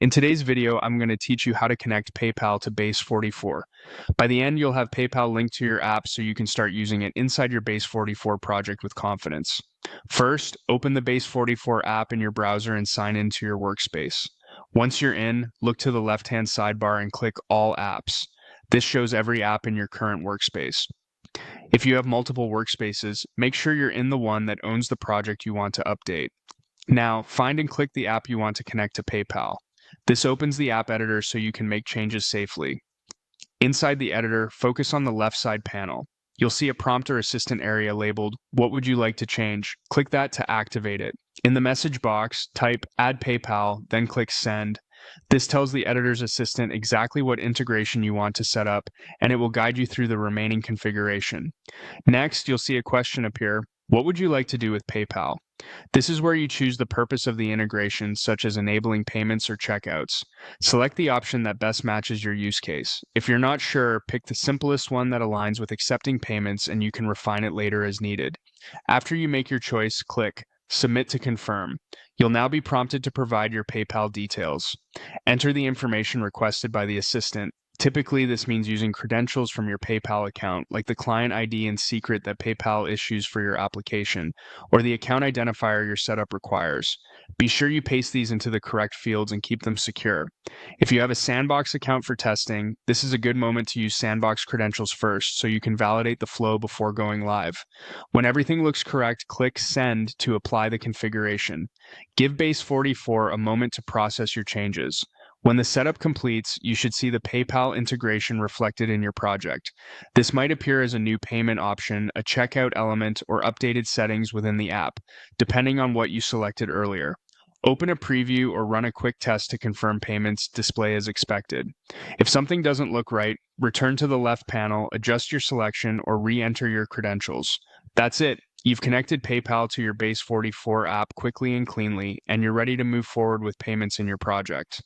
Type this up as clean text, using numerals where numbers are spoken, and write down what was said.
In today's video, I'm going to teach you how to connect PayPal to Base44. By the end, you'll have PayPal linked to your app so you can start using it inside your Base44 project with confidence. First, open the Base44 app in your browser and sign into your workspace. Once you're in, look to the left-hand sidebar and click All Apps. This shows every app in your current workspace. If you have multiple workspaces, make sure you're in the one that owns the project you want to update. Now, find and click the app you want to connect to PayPal. This opens the app editor so you can make changes safely. Inside the editor, focus on the left side panel. You'll see a prompt or assistant area labeled, "What would you like to change?" Click that to activate it. In the message box, type "Add PayPal," then click Send. This tells the editor's assistant exactly what integration you want to set up, and it will guide you through the remaining configuration. Next, you'll see a question appear, "What would you like to do with PayPal?" This is where you choose the purpose of the integration, such as enabling payments or checkouts. Select the option that best matches your use case. If you're not sure, pick the simplest one that aligns with accepting payments, and you can refine it later as needed. After you make your choice, click Submit to confirm. You'll now be prompted to provide your PayPal details. Enter the information requested by the assistant. Typically, this means using credentials from your PayPal account, like the client ID and secret that PayPal issues for your application, or the account identifier your setup requires. Be sure you paste these into the correct fields and keep them secure. If you have a Sandbox account for testing, this is a good moment to use Sandbox credentials first so you can validate the flow before going live. When everything looks correct, click Send to apply the configuration. Give Base44 a moment to process your changes. When the setup completes, you should see the PayPal integration reflected in your project. This might appear as a new payment option, a checkout element, or updated settings within the app, depending on what you selected earlier. Open a preview or run a quick test to confirm payments display as expected. If something doesn't look right, return to the left panel, adjust your selection, or re-enter your credentials. That's it. You've connected PayPal to your Base44 app quickly and cleanly, and you're ready to move forward with payments in your project.